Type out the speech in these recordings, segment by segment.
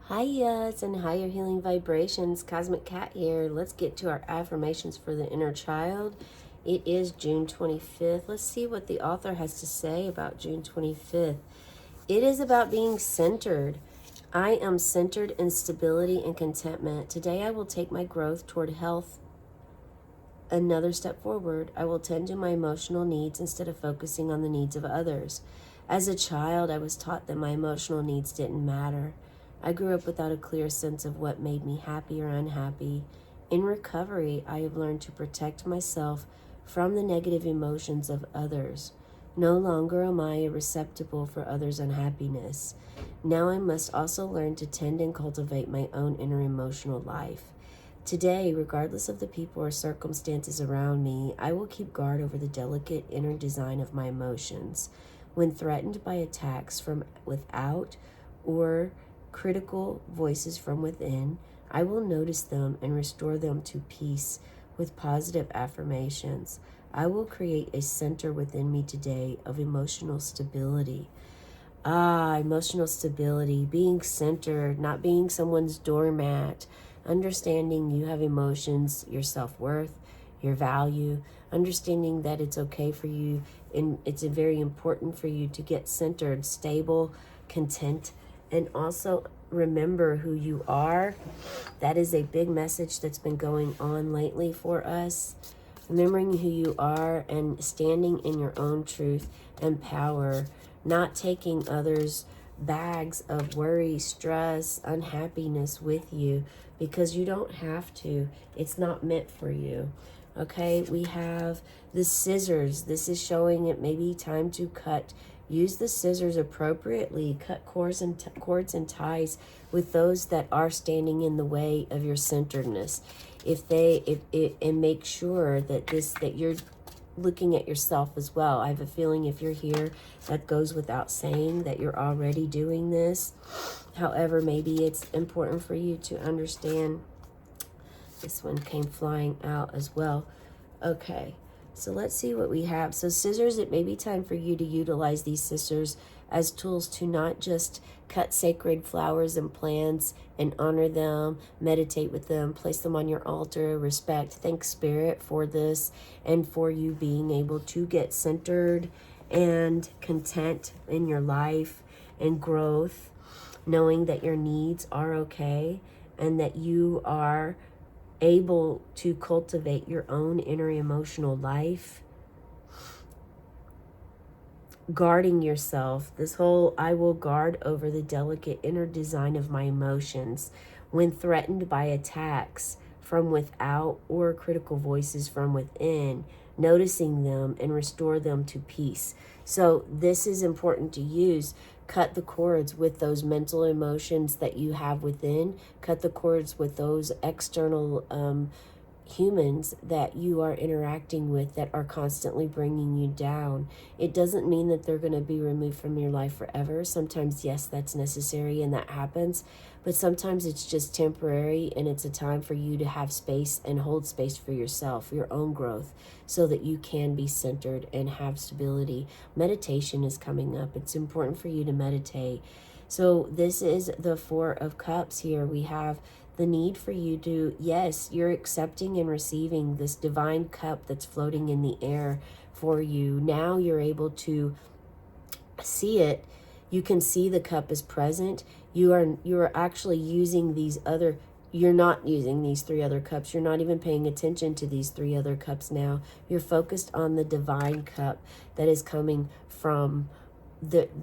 Hiya, it's in higher healing vibrations. Cosmic Cat here. Let's get to our affirmations for the inner child. It is June 25th. Let's see what the author has to say about June 25th. It is about being centered. I am centered in stability and contentment. Today I will take my growth toward health another step forward. I will tend to my emotional needs instead of focusing on the needs of others. As a child, I was taught that my emotional needs didn't matter. I grew up without a clear sense of what made me happy or unhappy. In recovery, I have learned to protect myself from the negative emotions of others. No longer am I a receptacle for others' unhappiness. Now I must also learn to tend and cultivate my own inner emotional life. Today, regardless of the people or circumstances around me, I will keep guard over the delicate inner design of my emotions. When threatened by attacks from without or critical voices from within, I will notice them and restore them to peace with positive affirmations. I will create a center within me today of emotional stability. Emotional stability, being centered, not being someone's doormat, understanding you have emotions, your self-worth, your value, understanding that it's okay for you and it's very important for you to get centered, stable, content, and also remember who you are. That is a big message that's been going on lately for us. Remembering who you are and standing in your own truth and power, not taking others' bags of worry, stress, unhappiness with you because you don't have to. It's not meant for you. Okay, we have the scissors. This is showing it may be time to cut. Use the scissors appropriately. Cut cords and ties with those that are standing in the way of your centeredness. And make sure that you're looking at yourself as well. I have a feeling if you're here, that goes without saying that you're already doing this. However, maybe it's important for you to understand. This one came flying out as well. Okay, so let's see what we have. So scissors, it may be time for you to utilize these scissors as tools to not just cut sacred flowers and plants and honor them, meditate with them, place them on your altar, respect, thank Spirit for this and for you being able to get centered and content in your life and growth, knowing that your needs are okay and that you are able to cultivate your own inner emotional life. Guarding yourself, this whole I will guard over the delicate inner design of my emotions when threatened by attacks from without or critical voices from within, noticing them and restore them to peace. So this is important to use. Cut the cords with those mental emotions that you have within. Cut the cords with those external humans that you are interacting with that are constantly bringing you down. It doesn't mean that they're going to be removed from your life forever. Sometimes, yes, that's necessary and that happens, but sometimes it's just temporary and it's a time for you to have space and hold space for yourself, your own growth, so that you can be centered and have stability. Meditation is coming up. It's important for you to meditate. So this is the Four of Cups here. We have the need for you to, yes, you're accepting and receiving this divine cup that's floating in the air for you. Now you're able to see it. You can see the cup is present. You are actually using these other, you're not using these three other cups. You're not even paying attention to these three other cups now. You're focused on the divine cup that is coming from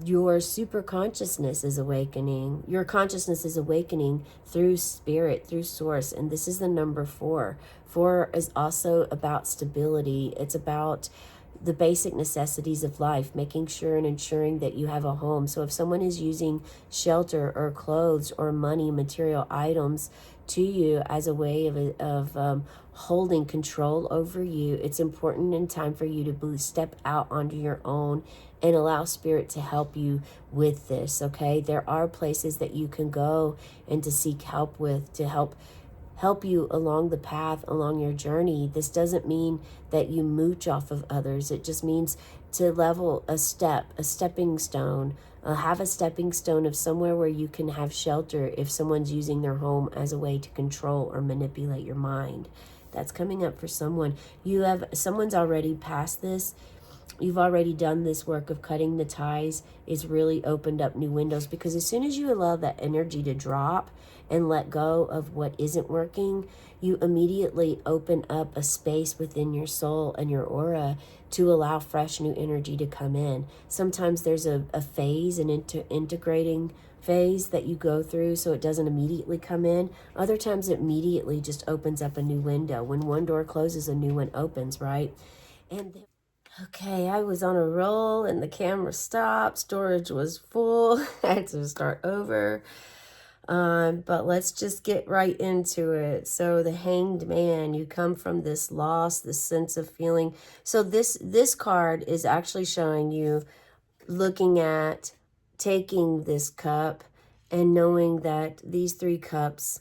your super consciousness is awakening. Your consciousness is awakening through spirit, through source. And this is the number 4. 4 is also about stability. It's about the basic necessities of life, making sure and ensuring that you have a home. So if someone is using shelter or clothes or money, material items to you as a way of holding control over you, it's important in time for you to step out onto your own and allow Spirit to help you with this, okay? There are places that you can go and to seek help with, to help you along the path, along your journey. This doesn't mean that you mooch off of others. It just means to level a stepping stone. Have a stepping stone of somewhere where you can have shelter if someone's using their home as a way to control or manipulate your mind. That's coming up for someone. Someone's already passed this. You've already done this work of cutting the ties. It's really opened up new windows, because as soon as you allow that energy to drop and let go of what isn't working, you immediately open up a space within your soul and your aura to allow fresh new energy to come in. Sometimes there's a phase, an integrating phase that you go through, so it doesn't immediately come in. Other times it immediately just opens up a new window. When one door closes, a new one opens, right? Okay, I was on a roll and the camera stopped. Storage was full. I had to start over. But let's just get right into it. So the Hanged Man, you come from this loss, this sense of feeling. So this card is actually showing you looking at taking this cup and knowing that these 3 cups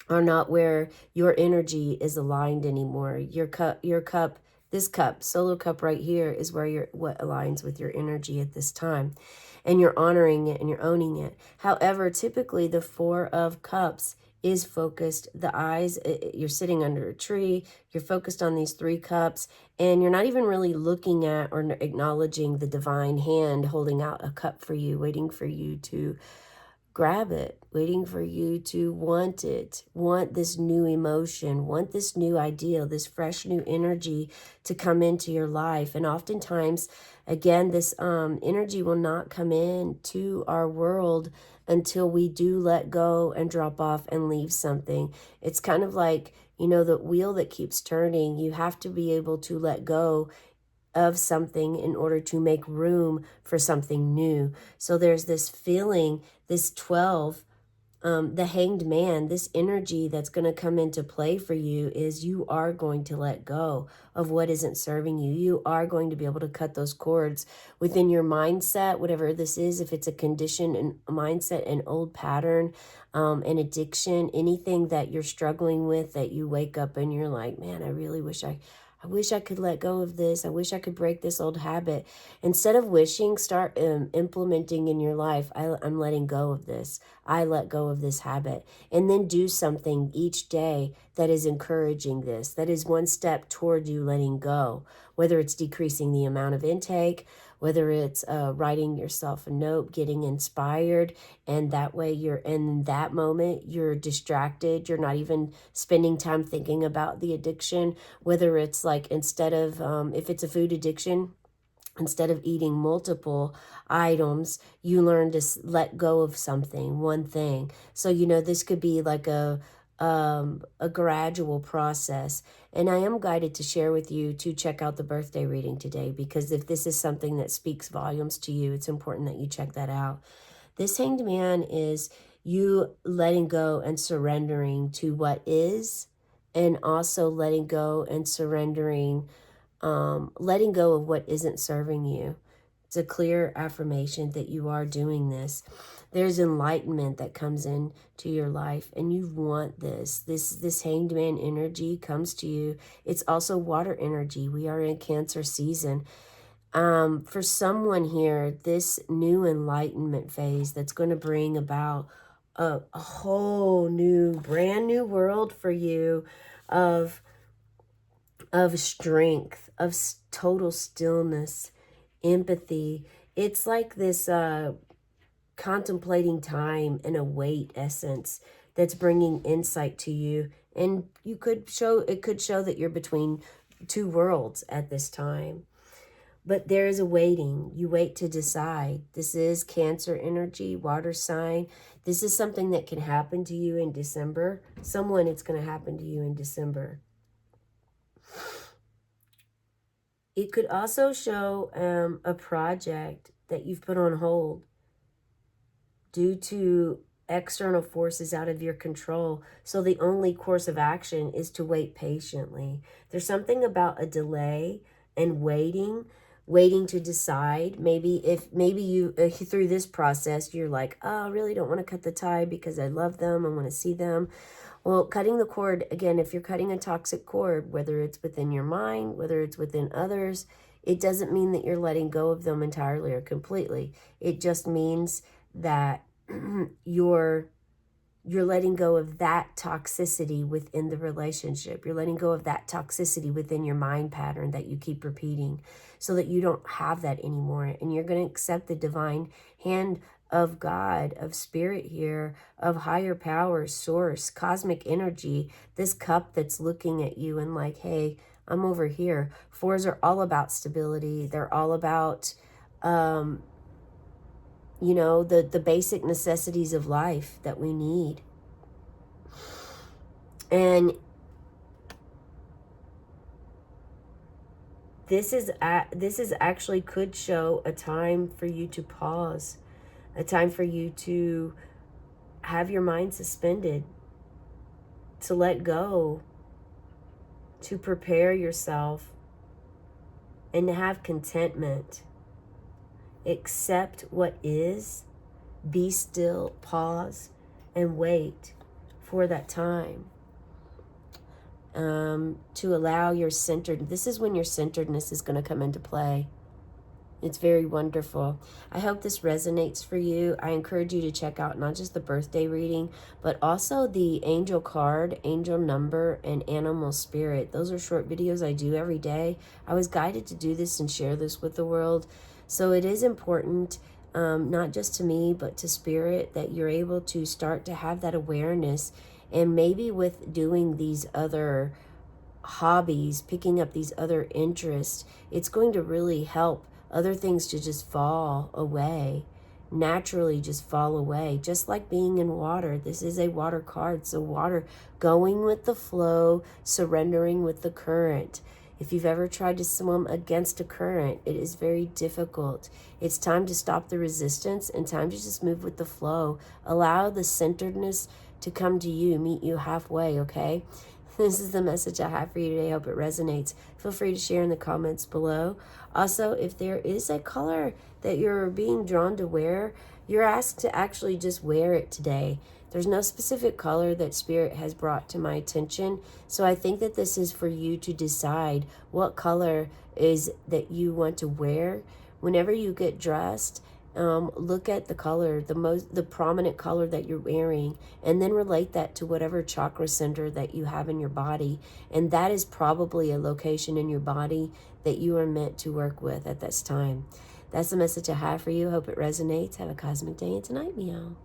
are not where your energy is aligned anymore. Your cup, this cup, solo cup right here is where what aligns with your energy at this time. And you're honoring it and you're owning it. However, typically the 4 of Cups is focused. The eyes, you're sitting under a tree, you're focused on these 3 cups, and you're not even really looking at or acknowledging the divine hand holding out a cup for you, waiting for you to grab it, waiting for you to want it, want this new emotion, want this new ideal, this fresh new energy to come into your life. And oftentimes, again, this energy will not come in to our world until we do let go and drop off and leave something. It's kind of like, the wheel that keeps turning. You have to be able to let go of something in order to make room for something new. So there's this feeling, this 12, the Hanged Man, this energy that's going to come into play for you is you are going to let go of what isn't serving you. You are going to be able to cut those cords within your mindset, whatever this is, if it's a condition and a mindset, an old pattern, an addiction, anything that you're struggling with, that you wake up and you're like, man, I really wish I wish I could let go of this. I wish I could break this old habit. Instead of wishing, start implementing in your life. I'm letting go of this. I let go of this habit. And then do something each day that is encouraging this. That is one step toward you letting go. Whether it's decreasing the amount of intake, whether it's writing yourself a note, getting inspired, and that way you're in that moment, you're distracted, you're not even spending time thinking about the addiction, whether it's like instead of, if it's a food addiction, instead of eating multiple items, you learn to let go of something, one thing. So, this could be like a gradual process. And I am guided to share with you to check out the birthday reading today, because if this is something that speaks volumes to you, it's important that you check that out. This Hanged Man is you letting go and surrendering to what is, and also letting go and surrendering, letting go of what isn't serving you. It's a clear affirmation that you are doing this. There's enlightenment that comes into your life, and you want this. This Hanged Man energy comes to you. It's also water energy. We are in Cancer season. For someone here, this new enlightenment phase that's going to bring about a whole new, brand new world for you of strength, of total stillness, empathy. It's like this contemplating time and a wait essence that's bringing insight to you. And it could show that you're between 2 worlds at this time. But there is a waiting. You wait to decide. This is Cancer energy, water sign. This is something that can happen to you in December. It's going to happen to you in December. It could also show a project that you've put on hold due to external forces out of your control. So the only course of action is to wait patiently. There's something about a delay and waiting to decide. Maybe you through this process, you're like, oh, I really don't want to cut the tie because I love them. I want to see them. Well, cutting the cord, again, if you're cutting a toxic cord, whether it's within your mind, whether it's within others, It doesn't mean that you're letting go of them entirely or completely. It just means that you're letting go of that toxicity within the relationship. You're letting go of that toxicity within your mind pattern that you keep repeating so that you don't have that anymore. And you're going to accept the divine hand of God, of spirit here, of higher power, source, cosmic energy, this cup that's looking at you and like, hey, I'm over here. Fours are all about stability. They're all about, you know, the basic necessities of life that we need. And this is actually could show a time for you to pause, a time for you to have your mind suspended, to let go, to prepare yourself, and to have contentment. Accept what is, be still, pause, and wait for that time. To allow your this is when your centeredness is going to come into play. It's very wonderful. I hope this resonates for you. I encourage you to check out not just the birthday reading, but also the angel card, angel number, and animal spirit. Those are short videos I do every day. I was guided to do this and share this with the world. So it is important, not just to me, but to spirit, that you're able to start to have that awareness. And maybe with doing these other hobbies, picking up these other interests, it's going to really help other things to just fall away, naturally just fall away, just like being in water. This is a water card, so water, going with the flow, surrendering with the current. If you've ever tried to swim against a current, it is very difficult. It's time to stop the resistance and time to just move with the flow. Allow the centeredness to come to you, meet you halfway, okay? This is the message I have for you today. I hope it resonates. Feel free to share in the comments below. Also, if there is a color that you're being drawn to wear, you're asked to actually just wear it today. There's no specific color that Spirit has brought to my attention. So I think that this is for you to decide what color is that you want to wear. Whenever you get dressed, look at the color, the prominent color that you're wearing, and then relate that to whatever chakra center that you have in your body. And that is probably a location in your body that you are meant to work with at this time. That's the message I have for you. Hope it resonates. Have a cosmic day and tonight, meow.